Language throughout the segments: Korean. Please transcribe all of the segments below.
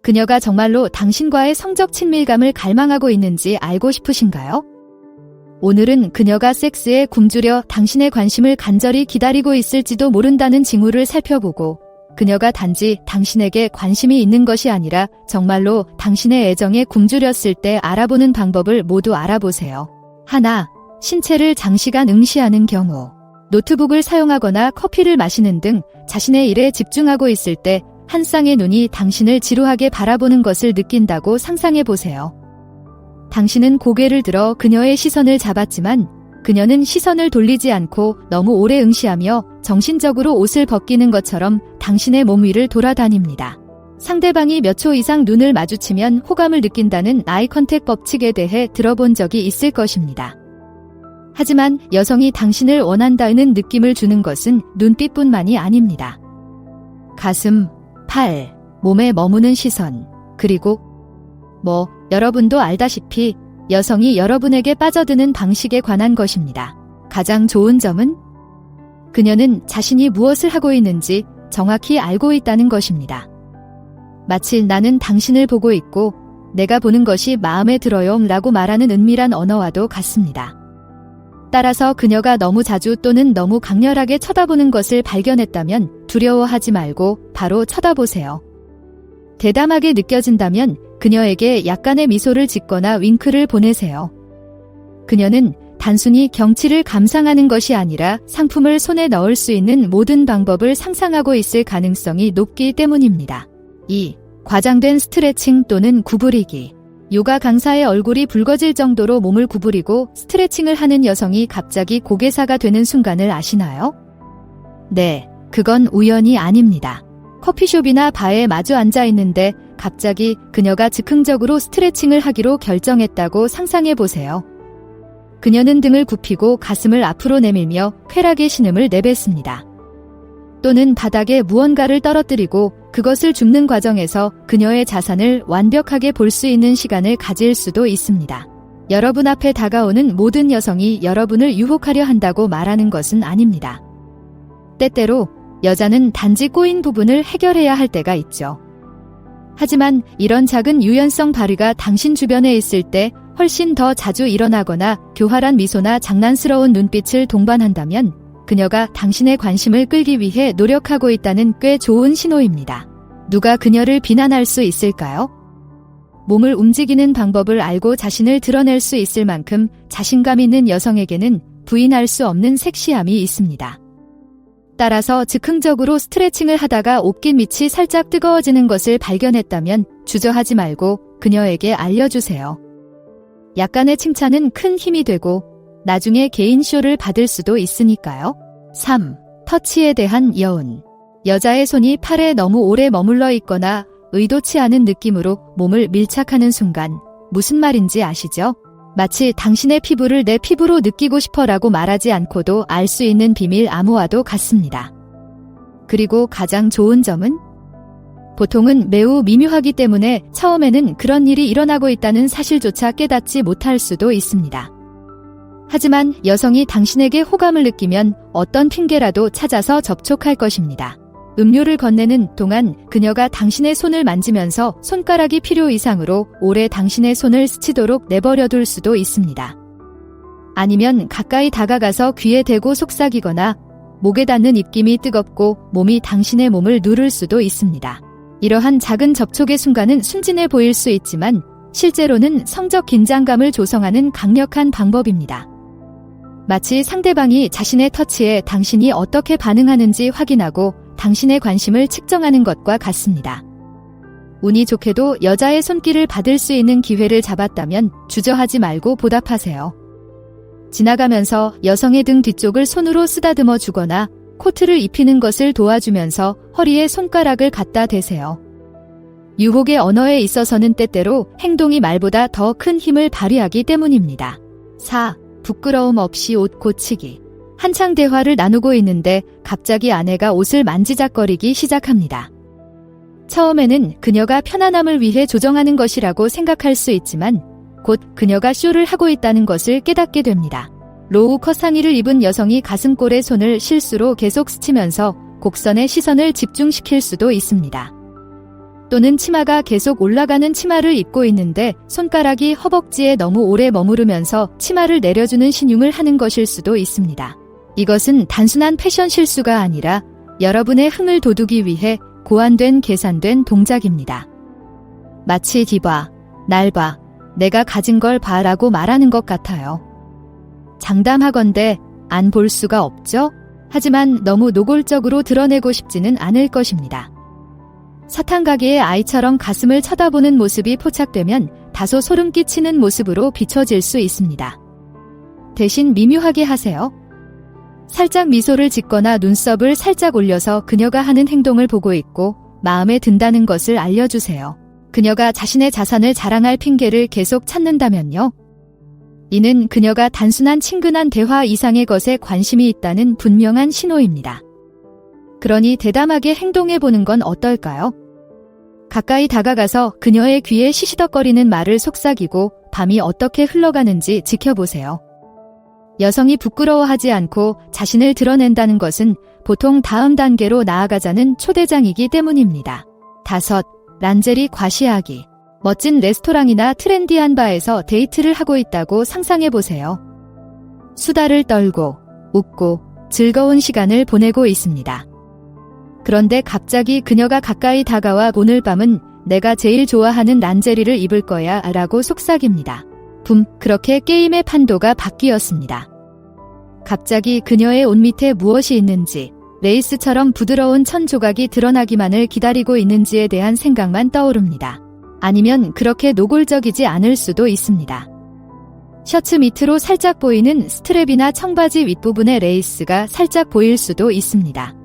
그녀가 정말로 당신과의 성적 친밀감을 갈망하고 있는지 알고 싶으신가요? 오늘은 그녀가 섹스에 굶주려 당신의 관심을 간절히 기다리고 있을지도 모른다는 징후를 살펴보고, 그녀가 단지 당신에게 관심이 있는 것이 아니라 정말로 당신의 애정에 굶주렸을 때 알아보는 방법을 모두 알아보세요. 하나, 신체를 장시간 응시하는 경우. 노트북을 사용하거나 커피를 마시는 등 자신의 일에 집중하고 있을 때 한 쌍의 눈이 당신을 지루하게 바라보는 것을 느낀다고 상상해 보세요. 당신은 고개를 들어 그녀의 시선을 잡았지만 그녀는 시선을 돌리지 않고 너무 오래 응시하며 정신적으로 옷을 벗기는 것처럼 당신의 몸 위를 돌아다닙니다. 상대방이 몇 초 이상 눈을 마주치면 호감을 느낀다는 아이 컨택 법칙에 대해 들어본 적이 있을 것입니다. 하지만 여성이 당신을 원한다는 느낌을 주는 것은 눈빛뿐만이 아닙니다. 가슴, 팔, 몸에 머무는 시선, 그리고 여러분도 알다시피 여성이 여러분에게 빠져드는 방식에 관한 것입니다. 가장 좋은 점은 그녀는 자신이 무엇을 하고 있는지 정확히 알고 있다는 것입니다. 마치 나는 당신을 보고 있고 내가 보는 것이 마음에 들어요 라고 말하는 은밀한 언어와도 같습니다. 따라서 그녀가 너무 자주 또는 너무 강렬하게 쳐다보는 것을 발견했다면 두려워하지 말고 바로 쳐다보세요. 대담하게 느껴진다면 그녀에게 약간의 미소를 짓거나 윙크를 보내세요. 그녀는 단순히 경치를 감상하는 것이 아니라 상품을 손에 넣을 수 있는 모든 방법을 상상하고 있을 가능성이 높기 때문입니다. 2. 과장된 스트레칭 또는 구부리기. 요가 강사의 얼굴이 붉어질 정도로 몸을 구부리고 스트레칭을 하는 여성이 갑자기 고개사가 되는 순간을 아시나요? 네, 그건 우연이 아닙니다. 커피숍이나 바에 마주 앉아 있는데 갑자기 그녀가 즉흥적으로 스트레칭을 하기로 결정했다고 상상해 보세요. 그녀는 등을 굽히고 가슴을 앞으로 내밀며 쾌락의 신음을 내뱉습니다. 또는 바닥에 무언가를 떨어뜨리고 그것을 줍는 과정에서 그녀의 자산을 완벽하게 볼 수 있는 시간을 가질 수도 있습니다. 여러분 앞에 다가오는 모든 여성이 여러분을 유혹하려 한다고 말하는 것은 아닙니다. 때때로 여자는 단지 꼬인 부분을 해결해야 할 때가 있죠. 하지만 이런 작은 유연성 발휘가 당신 주변에 있을 때 훨씬 더 자주 일어나거나 교활한 미소나 장난스러운 눈빛을 동반한다면 그녀가 당신의 관심을 끌기 위해 노력하고 있다는 꽤 좋은 신호입니다. 누가 그녀를 비난할 수 있을까요? 몸을 움직이는 방법을 알고 자신을 드러낼 수 있을 만큼 자신감 있는 여성에게는 부인할 수 없는 섹시함이 있습니다. 따라서 즉흥적으로 스트레칭을 하다가 옷깃 밑이 살짝 뜨거워지는 것을 발견했다면 주저하지 말고 그녀에게 알려주세요. 약간의 칭찬은 큰 힘이 되고 나중에 개인 쇼를 받을 수도 있으니까요. 3. 터치에 대한 여운. 여자의 손이 팔에 너무 오래 머물러 있거나 의도치 않은 느낌으로 몸을 밀착하는 순간 무슨 말인지 아시죠? 마치 당신의 피부를 내 피부로 느끼고 싶어라고 말하지 않고도 알 수 있는 비밀 암호와도 같습니다. 그리고 가장 좋은 점은 보통은 매우 미묘하기 때문에 처음에는 그런 일이 일어나고 있다는 사실조차 깨닫지 못할 수도 있습니다. 하지만 여성이 당신에게 호감을 느끼면 어떤 핑계라도 찾아서 접촉할 것입니다. 음료를 건네는 동안 그녀가 당신의 손을 만지면서 손가락이 필요 이상으로 오래 당신의 손을 스치도록 내버려둘 수도 있습니다. 아니면 가까이 다가가서 귀에 대고 속삭이거나 목에 닿는 입김이 뜨겁고 몸이 당신의 몸을 누를 수도 있습니다. 이러한 작은 접촉의 순간은 순진해 보일 수 있지만 실제로는 성적 긴장감을 조성하는 강력한 방법입니다. 마치 상대방이 자신의 터치에 당신이 어떻게 반응하는지 확인하고 당신의 관심을 측정하는 것과 같습니다. 운이 좋게도 여자의 손길을 받을 수 있는 기회를 잡았다면 주저하지 말고 보답하세요. 지나가면서 여성의 등 뒤쪽을 손으로 쓰다듬어 주거나 코트를 입히는 것을 도와주면서 허리에 손가락을 갖다 대세요. 유혹의 언어에 있어서는 때때로 행동이 말보다 더 큰 힘을 발휘하기 때문입니다. 4. 부끄러움 없이 옷 고치기. 한창 대화를 나누고 있는데 갑자기 아내가 옷을 만지작거리기 시작합니다. 처음에는 그녀가 편안함을 위해 조정하는 것이라고 생각할 수 있지만 곧 그녀가 쇼를 하고 있다는 것을 깨닫게 됩니다. 로우 컷 상의를 입은 여성이 가슴골에 손을 실수로 계속 스치면서 곡선의 시선을 집중시킬 수도 있습니다. 또는 치마가 계속 올라가는 치마를 입고 있는데 손가락이 허벅지에 너무 오래 머무르면서 치마를 내려주는 신용을 하는 것일 수도 있습니다. 이것은 단순한 패션 실수가 아니라 여러분의 흥을 돋우기 위해 고안된 계산된 동작입니다. 마치 디봐, 날 봐, 내가 가진 걸 봐라고 말하는 것 같아요. 장담하건대 안 볼 수가 없죠? 하지만 너무 노골적으로 드러내고 싶지는 않을 것입니다. 사탕 가게의 아이처럼 가슴을 쳐다보는 모습이 포착되면 다소 소름 끼치는 모습으로 비춰질 수 있습니다. 대신 미묘하게 하세요. 살짝 미소를 짓거나 눈썹을 살짝 올려서 그녀가 하는 행동을 보고 있고 마음에 든다는 것을 알려주세요. 그녀가 자신의 자산을 자랑할 핑계를 계속 찾는다면요. 이는 그녀가 단순한 친근한 대화 이상의 것에 관심이 있다는 분명한 신호입니다. 그러니 대담하게 행동해보는 건 어떨까요? 가까이 다가가서 그녀의 귀에 시시덕거리는 말을 속삭이고 밤이 어떻게 흘러가는지 지켜보세요. 여성이 부끄러워하지 않고 자신을 드러낸다는 것은 보통 다음 단계로 나아가자는 초대장이기 때문입니다. 5. 란제리 과시하기. 멋진 레스토랑이나 트렌디한 바에서 데이트를 하고 있다고 상상해보세요. 수다를 떨고 웃고 즐거운 시간을 보내고 있습니다. 그런데 갑자기 그녀가 가까이 다가와 오늘 밤은 내가 제일 좋아하는 란제리를 입을 거야 라고 속삭입니다. 붐, 그렇게 게임의 판도가 바뀌었습니다. 갑자기 그녀의 옷 밑에 무엇이 있는지, 레이스처럼 부드러운 천 조각이 드러나기만을 기다리고 있는지에 대한 생각만 떠오릅니다. 아니면 그렇게 노골적이지 않을 수도 있습니다. 셔츠 밑으로 살짝 보이는 스트랩이나 청바지 윗부분의 레이스가 살짝 보일 수도 있습니다.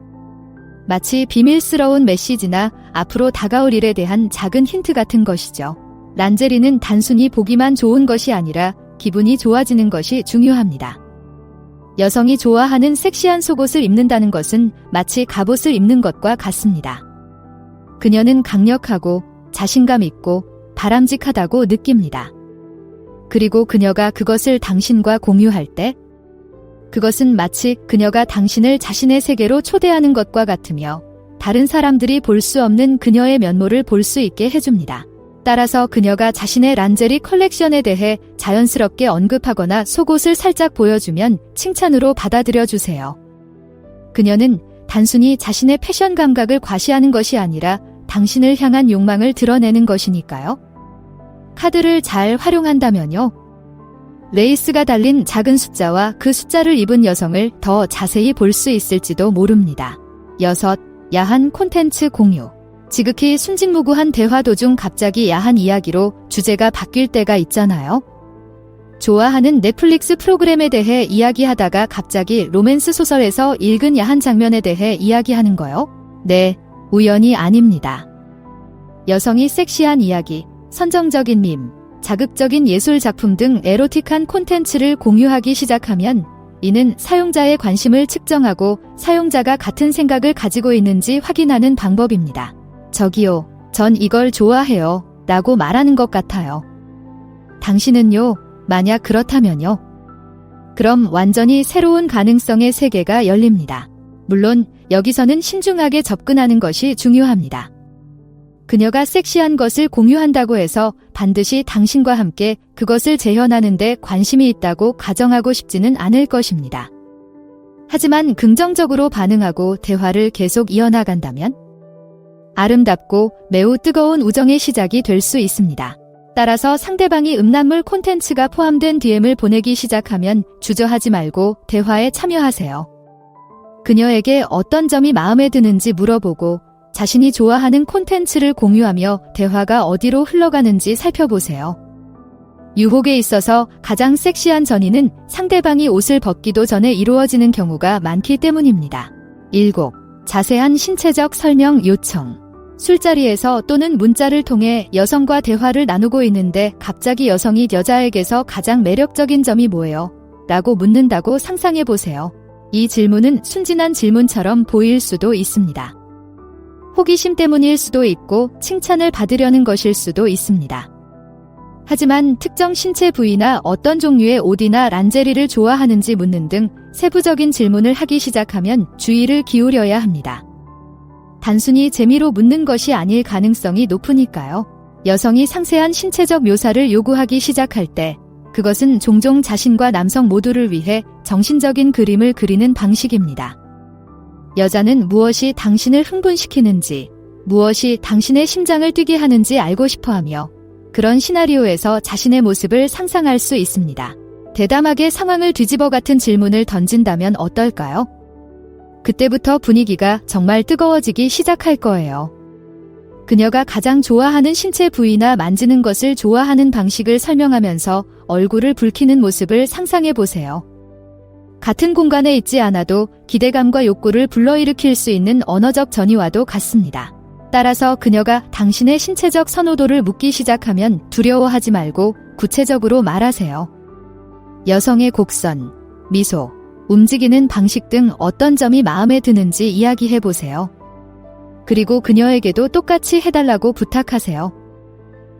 마치 비밀스러운 메시지나 앞으로 다가올 일에 대한 작은 힌트 같은 것이죠. 란제리는 단순히 보기만 좋은 것이 아니라 기분이 좋아지는 것이 중요합니다. 여성이 좋아하는 섹시한 속옷을 입는다는 것은 마치 갑옷을 입는 것과 같습니다. 그녀는 강력하고 자신감 있고 바람직하다고 느낍니다. 그리고 그녀가 그것을 당신과 공유할 때 그것은 마치 그녀가 당신을 자신의 세계로 초대하는 것과 같으며 다른 사람들이 볼 수 없는 그녀의 면모를 볼 수 있게 해줍니다. 따라서 그녀가 자신의 란제리 컬렉션에 대해 자연스럽게 언급하거나 속옷을 살짝 보여주면 칭찬으로 받아들여 주세요. 그녀는 단순히 자신의 패션 감각을 과시하는 것이 아니라 당신을 향한 욕망을 드러내는 것이니까요. 카드를 잘 활용한다면요. 레이스가 달린 작은 숫자와 그 숫자를 입은 여성을 더 자세히 볼 수 있을지도 모릅니다. 6. 야한 콘텐츠 공유. 지극히 순진무구한 대화 도중 갑자기 야한 이야기로 주제가 바뀔 때가 있잖아요. 좋아하는 넷플릭스 프로그램에 대해 이야기하다가 갑자기 로맨스 소설에서 읽은 야한 장면에 대해 이야기하는 거요? 네, 우연이 아닙니다. 여성이 섹시한 이야기, 선정적인 밈, 자극적인 예술 작품 등 에로틱한 콘텐츠를 공유하기 시작하면 이는 사용자의 관심을 측정하고 사용자가 같은 생각을 가지고 있는지 확인하는 방법입니다. 저기요, 전 이걸 좋아해요 라고 말하는 것 같아요. 당신은요? 만약 그렇다면요? 그럼 완전히 새로운 가능성의 세계가 열립니다. 물론 여기서는 신중하게 접근하는 것이 중요합니다. 그녀가 섹시한 것을 공유한다고 해서 반드시 당신과 함께 그것을 재현하는 데 관심이 있다고 가정하고 싶지는 않을 것입니다. 하지만 긍정적으로 반응하고 대화를 계속 이어나간다면 아름답고 매우 뜨거운 우정의 시작이 될 수 있습니다. 따라서 상대방이 음란물 콘텐츠가 포함된 DM을 보내기 시작하면 주저하지 말고 대화에 참여하세요. 그녀에게 어떤 점이 마음에 드는지 물어보고 자신이 좋아하는 콘텐츠를 공유하며 대화가 어디로 흘러가는지 살펴보세요. 유혹에 있어서 가장 섹시한 전이는 상대방이 옷을 벗기도 전에 이루어지는 경우가 많기 때문입니다. 7. 자세한 신체적 설명 요청. 술자리에서 또는 문자를 통해 여성과 대화를 나누고 있는데 갑자기 여성이 여자에게서 가장 매력적인 점이 뭐예요? 라고 묻는다고 상상해보세요. 이 질문은 순진한 질문처럼 보일 수도 있습니다. 호기심 때문일 수도 있고 칭찬을 받으려는 것일 수도 있습니다. 하지만 특정 신체 부위나 어떤 종류의 옷이나 란제리를 좋아하는지 묻는 등 세부적인 질문을 하기 시작하면 주의를 기울여야 합니다. 단순히 재미로 묻는 것이 아닐 가능성이 높으니까요. 여성이 상세한 신체적 묘사를 요구하기 시작할 때 그것은 종종 자신과 남성 모두를 위해 정신적인 그림을 그리는 방식입니다. 여자는 무엇이 당신을 흥분시키는지, 무엇이 당신의 심장을 뛰게 하는지 알고 싶어하며 그런 시나리오에서 자신의 모습을 상상할 수 있습니다. 대담하게 상황을 뒤집어 같은 질문을 던진다면 어떨까요? 그때부터 분위기가 정말 뜨거워지기 시작할 거예요. 그녀가 가장 좋아하는 신체 부위나 만지는 것을 좋아하는 방식을 설명하면서 얼굴을 붉히는 모습을 상상해 보세요. 같은 공간에 있지 않아도 기대감과 욕구를 불러일으킬 수 있는 언어적 전이와도 같습니다. 따라서 그녀가 당신의 신체적 선호도를 묻기 시작하면 두려워하지 말고 구체적으로 말하세요. 여성의 곡선, 미소, 움직이는 방식 등 어떤 점이 마음에 드는지 이야기해 보세요. 그리고 그녀에게도 똑같이 해달라고 부탁하세요.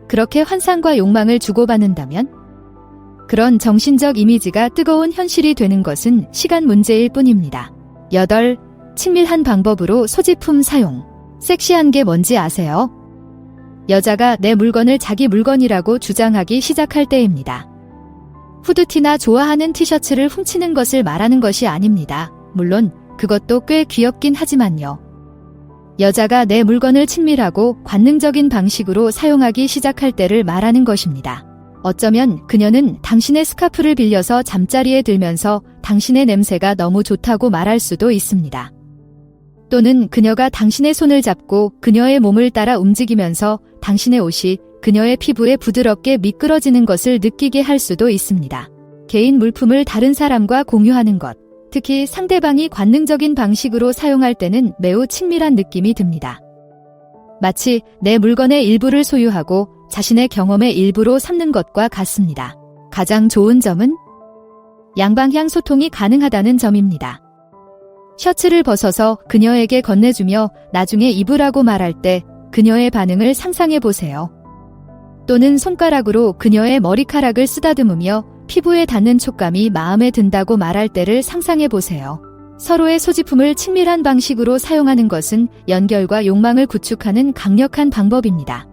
그렇게 환상과 욕망을 주고받는다면 그런 정신적 이미지가 뜨거운 현실이 되는 것은 시간 문제일 뿐입니다. 8. 친밀한 방법으로 소지품 사용. 섹시한 게 뭔지 아세요? 여자가 내 물건을 자기 물건이라고 주장하기 시작할 때입니다. 후드티나 좋아하는 티셔츠를 훔치는 것을 말하는 것이 아닙니다. 물론 그것도 꽤 귀엽긴 하지만요. 여자가 내 물건을 친밀하고 관능적인 방식으로 사용하기 시작할 때를 말하는 것입니다. 어쩌면 그녀는 당신의 스카프를 빌려서 잠자리에 들면서 당신의 냄새가 너무 좋다고 말할 수도 있습니다. 또는 그녀가 당신의 손을 잡고 그녀의 몸을 따라 움직이면서 당신의 옷이 그녀의 피부에 부드럽게 미끄러지는 것을 느끼게 할 수도 있습니다. 개인 물품을 다른 사람과 공유하는 것, 특히 상대방이 관능적인 방식으로 사용할 때는 매우 친밀한 느낌이 듭니다. 마치 내 물건의 일부를 소유하고 자신의 경험의 일부로 삼는 것과 같습니다. 가장 좋은 점은 양방향 소통이 가능하다는 점입니다. 셔츠를 벗어서 그녀에게 건네주며 나중에 입으라고 말할 때 그녀의 반응을 상상해 보세요. 또는 손가락으로 그녀의 머리카락을 쓰다듬으며 피부에 닿는 촉감이 마음에 든다고 말할 때를 상상해 보세요. 서로의 소지품을 친밀한 방식으로 사용하는 것은 연결과 욕망을 구축하는 강력한 방법입니다.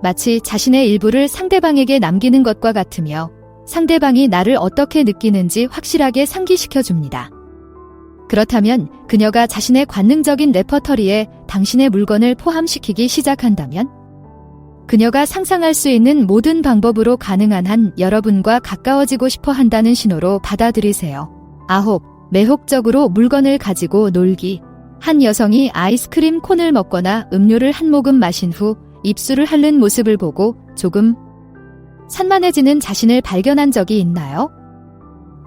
마치 자신의 일부를 상대방에게 남기는 것과 같으며 상대방이 나를 어떻게 느끼는지 확실하게 상기시켜 줍니다. 그렇다면 그녀가 자신의 관능적인 레퍼터리에 당신의 물건을 포함시키기 시작한다면 그녀가 상상할 수 있는 모든 방법으로 가능한 한 여러분과 가까워지고 싶어 한다는 신호로 받아들이세요. 9. 매혹적으로 물건을 가지고 놀기. 한 여성이 아이스크림 콘을 먹거나 음료를 한 모금 마신 후 입술을 핥는 모습을 보고 조금 산만해지는 자신을 발견한 적이 있나요?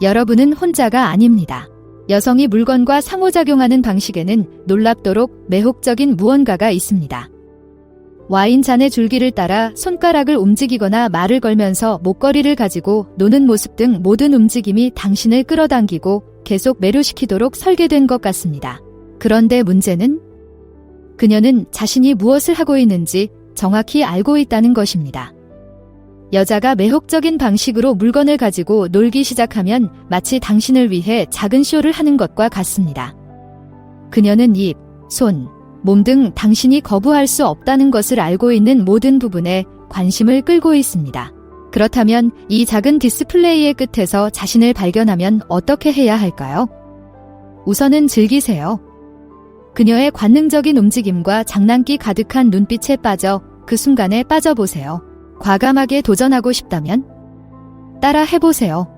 여러분은 혼자가 아닙니다. 여성이 물건과 상호작용하는 방식에는 놀랍도록 매혹적인 무언가가 있습니다. 와인잔의 줄기를 따라 손가락을 움직이거나 말을 걸면서 목걸이를 가지고 노는 모습 등 모든 움직임이 당신을 끌어당기고 계속 매료시키도록 설계된 것 같습니다. 그런데 문제는 그녀는 자신이 무엇을 하고 있는지 정확히 알고 있다는 것입니다. 여자가 매혹적인 방식으로 물건을 가지고 놀기 시작하면 마치 당신을 위해 작은 쇼를 하는 것과 같습니다. 그녀는 입, 손, 몸 등 당신이 거부할 수 없다는 것을 알고 있는 모든 부분에 관심을 끌고 있습니다. 그렇다면 이 작은 디스플레이의 끝에서 자신을 발견하면 어떻게 해야 할까요? 우선은 즐기세요. 그녀의 관능적인 움직임과 장난기 가득한 눈빛에 빠져 그 순간에 빠져보세요. 과감하게 도전하고 싶다면 따라 해보세요.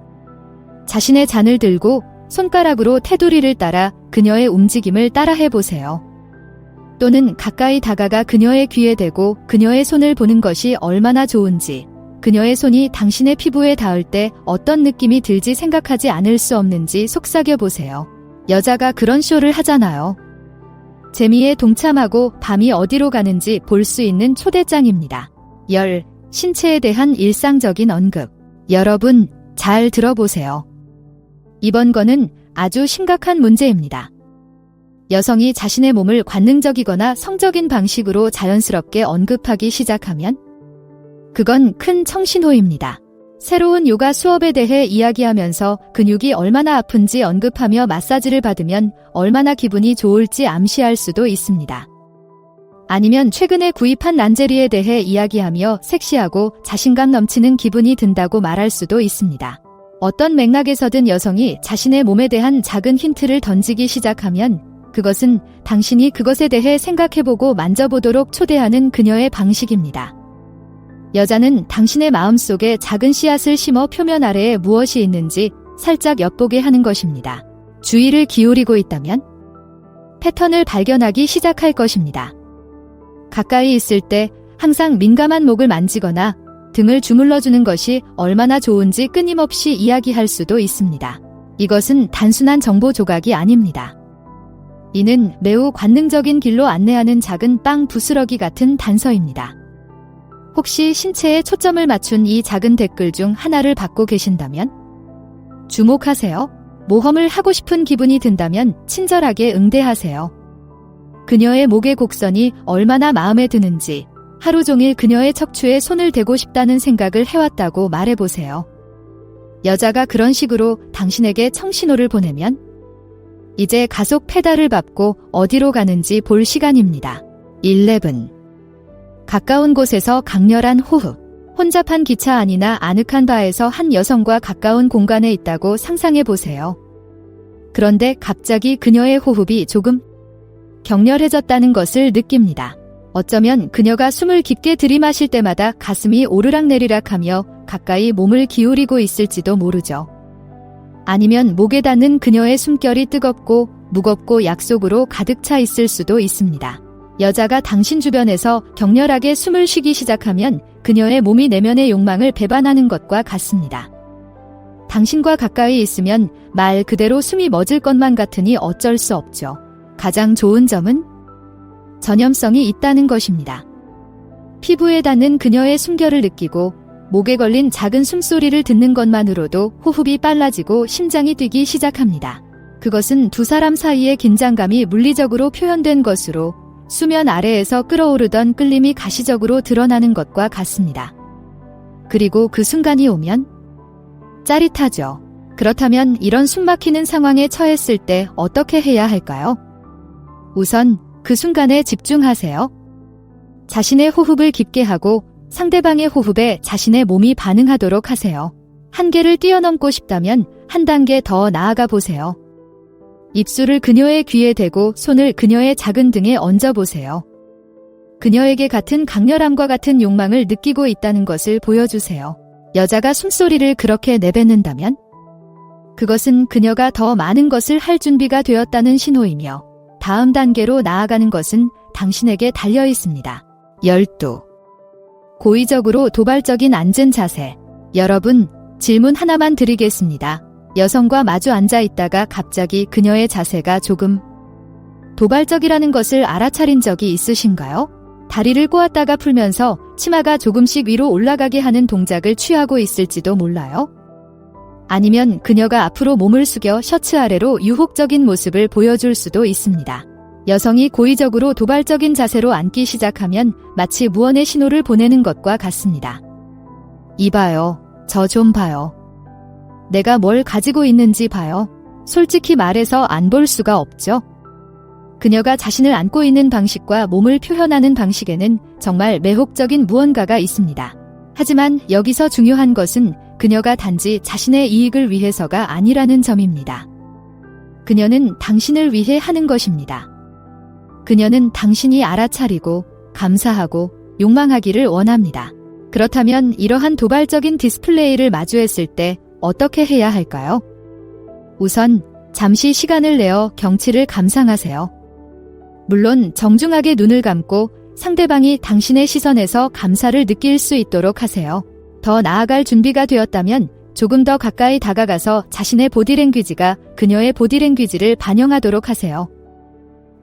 자신의 잔을 들고 손가락으로 테두리를 따라 그녀의 움직임을 따라 해보세요. 또는 가까이 다가가 그녀의 귀에 대고 그녀의 손을 보는 것이 얼마나 좋은지, 그녀의 손이 당신의 피부에 닿을 때 어떤 느낌이 들지 생각하지 않을 수 없는지 속삭여 보세요. 여자가 그런 쇼를 하잖아요. 재미에 동참하고 밤이 어디로 가는지 볼 수 있는 초대장입니다. 10. 신체에 대한 일상적인 언급. 여러분, 잘 들어보세요. 이번 거는 아주 심각한 문제입니다. 여성이 자신의 몸을 관능적이거나 성적인 방식으로 자연스럽게 언급하기 시작하면 그건 큰 청신호입니다. 새로운 요가 수업에 대해 이야기하면서 근육이 얼마나 아픈지 언급하며 마사지를 받으면 얼마나 기분이 좋을지 암시할 수도 있습니다. 아니면 최근에 구입한 란제리에 대해 이야기하며 섹시하고 자신감 넘치는 기분이 든다고 말할 수도 있습니다. 어떤 맥락에서든 여성이 자신의 몸에 대한 작은 힌트를 던지기 시작하면 그것은 당신이 그것에 대해 생각해보고 만져보도록 초대하는 그녀의 방식입니다. 여자는 당신의 마음속에 작은 씨앗을 심어 표면 아래에 무엇이 있는지 살짝 엿보게 하는 것입니다. 주의를 기울이고 있다면 패턴을 발견하기 시작할 것입니다. 가까이 있을 때 항상 민감한 목을 만지거나 등을 주물러주는 것이 얼마나 좋은지 끊임없이 이야기할 수도 있습니다. 이것은 단순한 정보 조각이 아닙니다. 이는 매우 관능적인 길로 안내하는 작은 빵 부스러기 같은 단서입니다. 혹시 신체에 초점을 맞춘 이 작은 댓글 중 하나를 받고 계신다면 주목하세요. 모험을 하고 싶은 기분이 든다면 친절하게 응대하세요. 그녀의 목의 곡선이 얼마나 마음에 드는지 하루 종일 그녀의 척추에 손을 대고 싶다는 생각을 해왔다고 말해보세요. 여자가 그런 식으로 당신에게 청신호를 보내면 이제 가속 페달을 밟고 어디로 가는지 볼 시간입니다. 11. 가까운 곳에서 강렬한 호흡. 혼잡한 기차 안이나 아늑한 바에서 한 여성과 가까운 공간에 있다고 상상해 보세요. 그런데 갑자기 그녀의 호흡이 조금 격렬해졌다는 것을 느낍니다. 어쩌면 그녀가 숨을 깊게 들이마실 때마다 가슴이 오르락내리락하며 가까이 몸을 기울이고 있을지도 모르죠. 아니면 목에 닿는 그녀의 숨결이 뜨겁고 무겁고 약속으로 가득 차 있을 수도 있습니다. 여자가 당신 주변에서 격렬하게 숨을 쉬기 시작하면 그녀의 몸이 내면의 욕망을 배반하는 것과 같습니다. 당신과 가까이 있으면 말 그대로 숨이 멎을 것만 같으니 어쩔 수 없죠. 가장 좋은 점은 전염성이 있다는 것입니다. 피부에 닿는 그녀의 숨결을 느끼고 목에 걸린 작은 숨소리를 듣는 것만으로도 호흡이 빨라지고 심장이 뛰기 시작합니다. 그것은 두 사람 사이의 긴장감이 물리적으로 표현된 것으로 수면 아래에서 끓어오르던 끌림이 가시적으로 드러나는 것과 같습니다. 그리고 그 순간이 오면 짜릿하죠. 그렇다면 이런 숨막히는 상황에 처했을 때 어떻게 해야 할까요? 우선 그 순간에 집중하세요. 자신의 호흡을 깊게 하고 상대방의 호흡에 자신의 몸이 반응하도록 하세요. 한계를 뛰어넘고 싶다면 한 단계 더 나아가 보세요. 입술을 그녀의 귀에 대고 손을 그녀의 작은 등에 얹어보세요. 그녀에게 같은 강렬함과 같은 욕망을 느끼고 있다는 것을 보여주세요. 여자가 숨소리를 그렇게 내뱉는다면 그것은 그녀가 더 많은 것을 할 준비가 되었다는 신호이며 다음 단계로 나아가는 것은 당신에게 달려 있습니다. 12. 고의적으로 도발적인 앉은 자세. 여러분, 질문 하나만 드리겠습니다. 여성과 마주 앉아 있다가 갑자기 그녀의 자세가 조금 도발적이라는 것을 알아차린 적이 있으신가요? 다리를 꼬았다가 풀면서 치마가 조금씩 위로 올라가게 하는 동작을 취하고 있을지도 몰라요. 아니면 그녀가 앞으로 몸을 숙여 셔츠 아래로 유혹적인 모습을 보여줄 수도 있습니다. 여성이 고의적으로 도발적인 자세로 앉기 시작하면 마치 무언의 신호를 보내는 것과 같습니다. 이봐요. 저 좀 봐요. 내가 뭘 가지고 있는지 봐요. 솔직히 말해서 안 볼 수가 없죠. 그녀가 자신을 안고 있는 방식과 몸을 표현하는 방식에는 정말 매혹적인 무언가가 있습니다. 하지만 여기서 중요한 것은 그녀가 단지 자신의 이익을 위해서가 아니라는 점입니다. 그녀는 당신을 위해 하는 것입니다. 그녀는 당신이 알아차리고 감사하고 욕망하기를 원합니다. 그렇다면 이러한 도발적인 디스플레이를 마주했을 때 어떻게 해야 할까요? 우선 잠시 시간을 내어 경치를 감상하세요. 물론 정중하게 눈을 감고 상대방이 당신의 시선에서 감사를 느낄 수 있도록 하세요. 더 나아갈 준비가 되었다면 조금 더 가까이 다가가서 자신의 보디랭귀지가 그녀의 보디랭귀지를 반영하도록 하세요.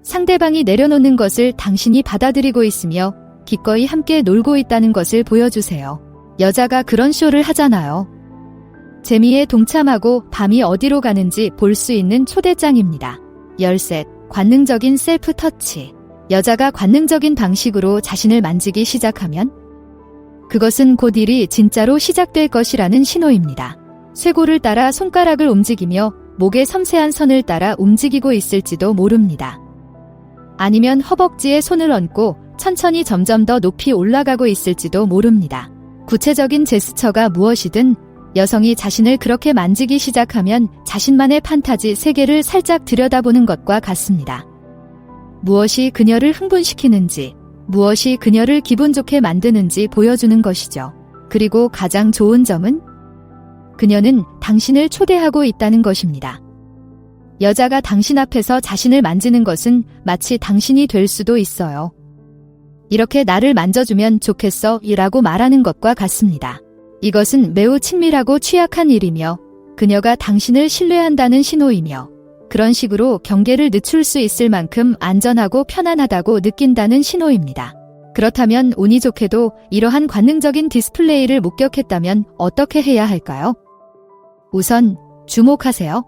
상대방이 내려놓는 것을 당신이 받아들이고 있으며 기꺼이 함께 놀고 있다는 것을 보여주세요. 여자가 그런 쇼를 하잖아요. 재미에 동참하고 밤이 어디로 가는지 볼 수 있는 초대장입니다. 13. 관능적인 셀프 터치. 여자가 관능적인 방식으로 자신을 만지기 시작하면 그것은 곧 일이 진짜로 시작될 것이라는 신호입니다. 쇄골을 따라 손가락을 움직이며 목의 섬세한 선을 따라 움직이고 있을지도 모릅니다. 아니면 허벅지에 손을 얹고 천천히 점점 더 높이 올라가고 있을지도 모릅니다. 구체적인 제스처가 무엇이든 여성이 자신을 그렇게 만지기 시작하면 자신만의 판타지 세계를 살짝 들여다보는 것과 같습니다. 무엇이 그녀를 흥분시키는지, 무엇이 그녀를 기분 좋게 만드는지 보여주는 것이죠. 그리고 가장 좋은 점은 그녀는 당신을 초대하고 있다는 것입니다. 여자가 당신 앞에서 자신을 만지는 것은 마치 당신이 될 수도 있어요. 이렇게 나를 만져주면 좋겠어 이라고 말하는 것과 같습니다. 이것은 매우 친밀하고 취약한 일이며 그녀가 당신을 신뢰한다는 신호이며 그런 식으로 경계를 늦출 수 있을 만큼 안전하고 편안하다고 느낀다는 신호입니다. 그렇다면 운이 좋게도 이러한 관능적인 디스플레이를 목격했다면 어떻게 해야 할까요? 우선 주목하세요.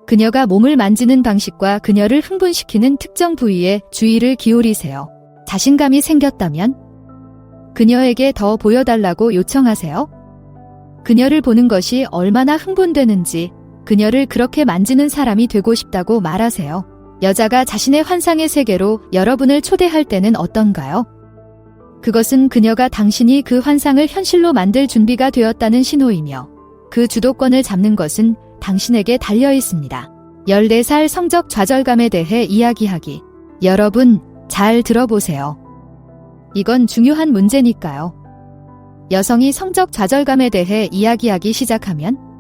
그녀가 몸을 만지는 방식과 그녀를 흥분시키는 특정 부위에 주의를 기울이세요. 자신감이 생겼다면 그녀에게 더 보여달라고 요청하세요. 그녀를 보는 것이 얼마나 흥분되는지 그녀를 그렇게 만지는 사람이 되고 싶다고 말하세요. 여자가 자신의 환상의 세계로 여러분을 초대할 때는 어떤가요? 그것은 그녀가 당신이 그 환상을 현실로 만들 준비가 되었다는 신호이며 그 주도권을 잡는 것은 당신에게 달려 있습니다. 14살 성적 좌절감에 대해 이야기하기. 여러분, 잘 들어보세요. 이건 중요한 문제니까요. 여성이 성적 좌절감에 대해 이야기하기 시작하면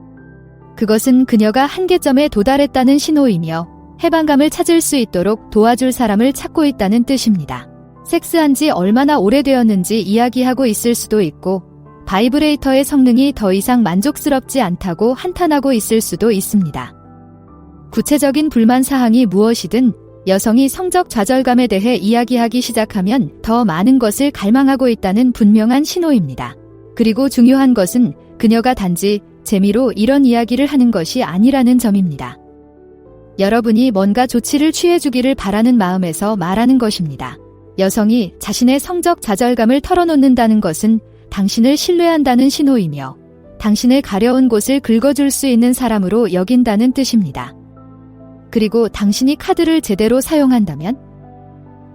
그것은 그녀가 한계점에 도달했다는 신호이며 해방감을 찾을 수 있도록 도와줄 사람을 찾고 있다는 뜻입니다. 섹스한 지 얼마나 오래되었는지 이야기하고 있을 수도 있고 바이브레이터의 성능이 더 이상 만족스럽지 않다고 한탄하고 있을 수도 있습니다. 구체적인 불만 사항이 무엇이든 여성이 성적 좌절감에 대해 이야기하기 시작하면 더 많은 것을 갈망하고 있다는 분명한 신호입니다. 그리고 중요한 것은 그녀가 단지 재미로 이런 이야기를 하는 것이 아니라는 점입니다. 여러분이 뭔가 조치를 취해주기를 바라는 마음에서 말하는 것입니다. 여성이 자신의 성적 좌절감을 털어놓는다는 것은 당신을 신뢰한다는 신호이며 당신을 가려운 곳을 긁어줄 수 있는 사람으로 여긴다는 뜻입니다. 그리고 당신이 카드를 제대로 사용한다면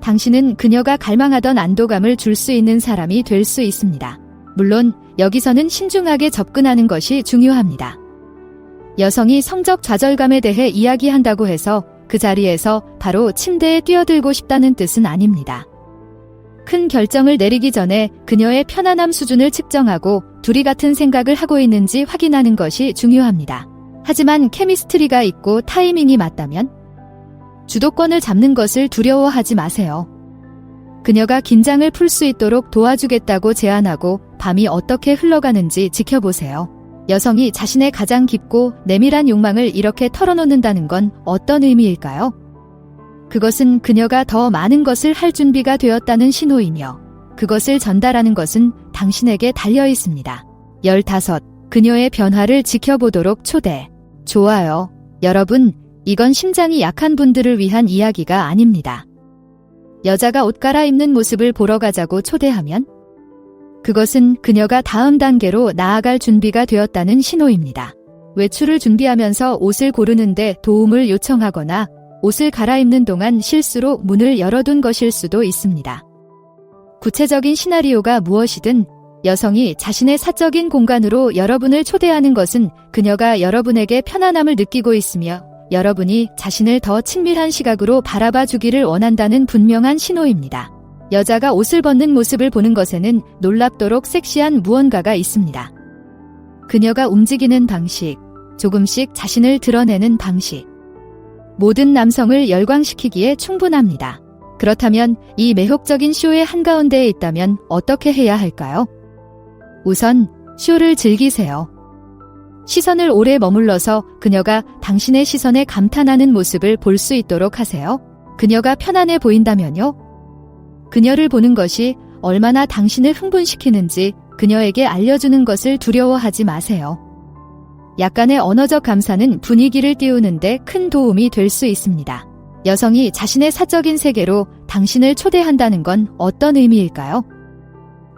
당신은 그녀가 갈망하던 안도감을 줄 수 있는 사람이 될 수 있습니다. 물론 여기서는 신중하게 접근하는 것이 중요합니다. 여성이 성적 좌절감에 대해 이야기한다고 해서 그 자리에서 바로 침대에 뛰어들고 싶다는 뜻은 아닙니다. 큰 결정을 내리기 전에 그녀의 편안함 수준을 측정하고 둘이 같은 생각을 하고 있는지 확인하는 것이 중요합니다. 하지만 케미스트리가 있고 타이밍이 맞다면 주도권을 잡는 것을 두려워하지 마세요. 그녀가 긴장을 풀 수 있도록 도와주겠다고 제안하고 밤이 어떻게 흘러가는지 지켜보세요. 여성이 자신의 가장 깊고 내밀한 욕망을 이렇게 털어놓는다는 건 어떤 의미일까요? 그것은 그녀가 더 많은 것을 할 준비가 되었다는 신호이며 그것을 전달하는 것은 당신에게 달려 있습니다. 15. 그녀의 변화를 지켜보도록 초대. 좋아요. 여러분, 이건 심장이 약한 분들을 위한 이야기가 아닙니다. 여자가 옷 갈아입는 모습을 보러 가자고 초대하면 그것은 그녀가 다음 단계로 나아갈 준비가 되었다는 신호입니다. 외출을 준비하면서 옷을 고르는데 도움을 요청하거나 옷을 갈아입는 동안 실수로 문을 열어둔 것일 수도 있습니다. 구체적인 시나리오가 무엇이든 여성이 자신의 사적인 공간으로 여러분을 초대하는 것은 그녀가 여러분에게 편안함을 느끼고 있으며 여러분이 자신을 더 친밀한 시각으로 바라봐 주기를 원한다는 분명한 신호입니다. 여자가 옷을 벗는 모습을 보는 것에는 놀랍도록 섹시한 무언가가 있습니다. 그녀가 움직이는 방식, 조금씩 자신을 드러내는 방식. 모든 남성을 열광시키기에 충분합니다. 그렇다면 이 매혹적인 쇼의 한가운데에 있다면 어떻게 해야 할까요? 우선 쇼를 즐기세요. 시선을 오래 머물러서 그녀가 당신의 시선에 감탄하는 모습을 볼 수 있도록 하세요. 그녀가 편안해 보인다면요? 그녀를 보는 것이 얼마나 당신을 흥분시키는지 그녀에게 알려주는 것을 두려워하지 마세요. 약간의 언어적 감사는 분위기를 띄우는데 큰 도움이 될 수 있습니다. 여성이 자신의 사적인 세계로 당신을 초대한다는 건 어떤 의미일까요?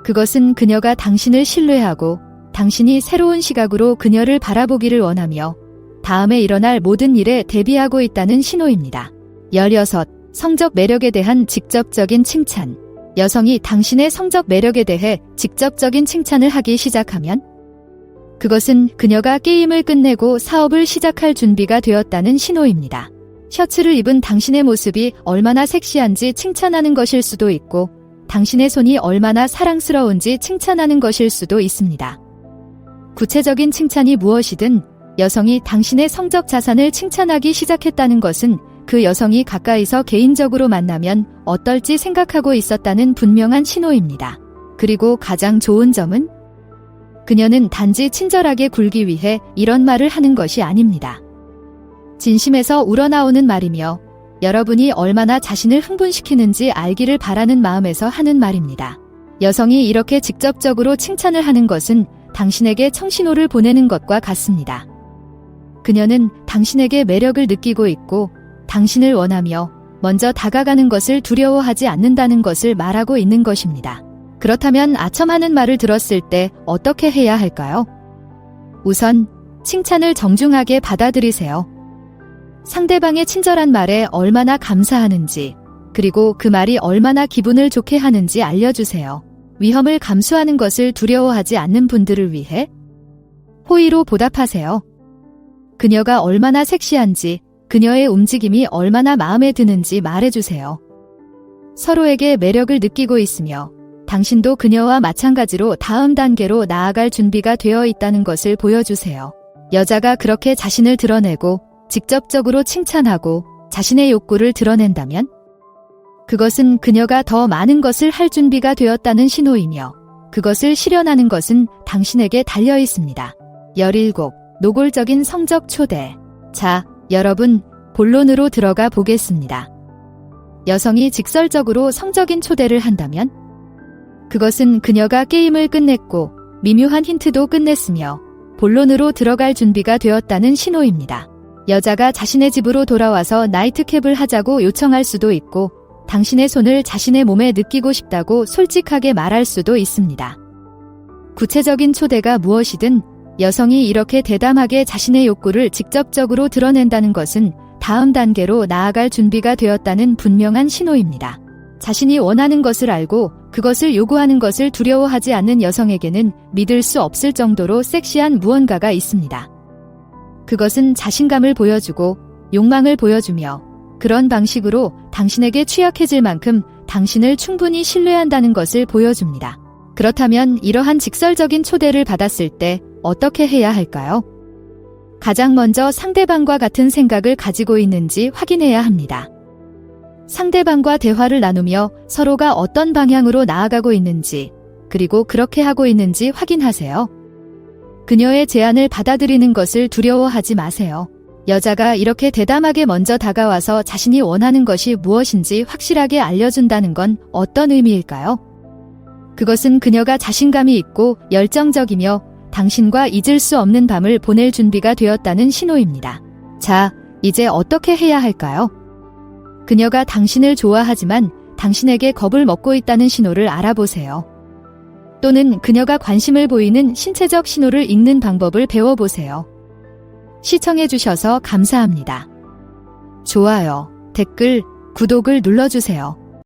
그것은 그녀가 당신을 신뢰하고 당신이 새로운 시각으로 그녀를 바라보기를 원하며 다음에 일어날 모든 일에 대비하고 있다는 신호입니다. 16. 성적 매력에 대한 직접적인 칭찬. 여성이 당신의 성적 매력에 대해 직접적인 칭찬을 하기 시작하면 그것은 그녀가 게임을 끝내고 사업을 시작할 준비가 되었다는 신호입니다. 셔츠를 입은 당신의 모습이 얼마나 섹시한지 칭찬하는 것일 수도 있고 당신의 손이 얼마나 사랑스러운지 칭찬하는 것일 수도 있습니다. 구체적인 칭찬이 무엇이든 여성이 당신의 성적 자산을 칭찬하기 시작했다는 것은 그 여성이 가까이서 개인적으로 만나면 어떨지 생각하고 있었다는 분명한 신호입니다. 그리고 가장 좋은 점은 그녀는 단지 친절하게 굴기 위해 이런 말을 하는 것이 아닙니다. 진심에서 우러나오는 말이며 여러분이 얼마나 자신을 흥분시키는지 알기를 바라는 마음에서 하는 말입니다. 여성이 이렇게 직접적으로 칭찬을 하는 것은 당신에게 청신호를 보내는 것과 같습니다. 그녀는 당신에게 매력을 느끼고 있고 당신을 원하며 먼저 다가가는 것을 두려워하지 않는다는 것을 말하고 있는 것입니다. 그렇다면 아첨하는 말을 들었을 때 어떻게 해야 할까요? 우선 칭찬을 정중하게 받아들이세요. 상대방의 친절한 말에 얼마나 감사하는지, 그리고 그 말이 얼마나 기분을 좋게 하는지 알려주세요. 위험을 감수하는 것을 두려워하지 않는 분들을 위해 호의로 보답하세요. 그녀가 얼마나 섹시한지, 그녀의 움직임이 얼마나 마음에 드는지 말해주세요. 서로에게 매력을 느끼고 있으며 당신도 그녀와 마찬가지로 다음 단계로 나아갈 준비가 되어 있다는 것을 보여주세요. 여자가 그렇게 자신을 드러내고 직접적으로 칭찬하고 자신의 욕구를 드러낸다면 그것은 그녀가 더 많은 것을 할 준비가 되었다는 신호이며 그것을 실현하는 것은 당신에게 달려 있습니다. 17. 노골적인 성적 초대. 자, 여러분, 본론으로 들어가 보겠습니다. 여성이 직설적으로 성적인 초대를 한다면 그것은 그녀가 게임을 끝냈고 미묘한 힌트도 끝냈으며 본론으로 들어갈 준비가 되었다는 신호입니다. 여자가 자신의 집으로 돌아와서 나이트캡을 하자고 요청할 수도 있고 당신의 손을 자신의 몸에 느끼고 싶다고 솔직하게 말할 수도 있습니다. 구체적인 초대가 무엇이든 여성이 이렇게 대담하게 자신의 욕구를 직접적으로 드러낸다는 것은 다음 단계로 나아갈 준비가 되었다는 분명한 신호입니다. 자신이 원하는 것을 알고 그것을 요구하는 것을 두려워하지 않는 여성에게는 믿을 수 없을 정도로 섹시한 무언가가 있습니다. 그것은 자신감을 보여주고 욕망을 보여주며 그런 방식으로 당신에게 취약해질 만큼 당신을 충분히 신뢰한다는 것을 보여줍니다. 그렇다면 이러한 직설적인 초대를 받았을 때 어떻게 해야 할까요? 가장 먼저 상대방과 같은 생각을 가지고 있는지 확인해야 합니다. 상대방과 대화를 나누며 서로가 어떤 방향으로 나아가고 있는지, 그리고 그렇게 하고 있는지 확인하세요. 그녀의 제안을 받아들이는 것을 두려워하지 마세요. 여자가 이렇게 대담하게 먼저 다가와서 자신이 원하는 것이 무엇인지 확실하게 알려준다는 건 어떤 의미일까요? 그것은 그녀가 자신감이 있고 열정적이며 당신과 잊을 수 없는 밤을 보낼 준비가 되었다는 신호입니다. 자, 이제 어떻게 해야 할까요? 그녀가 당신을 좋아하지만 당신에게 겁을 먹고 있다는 신호를 알아보세요. 또는 그녀가 관심을 보이는 신체적 신호를 읽는 방법을 배워보세요. 시청해주셔서 감사합니다. 좋아요, 댓글, 구독을 눌러주세요.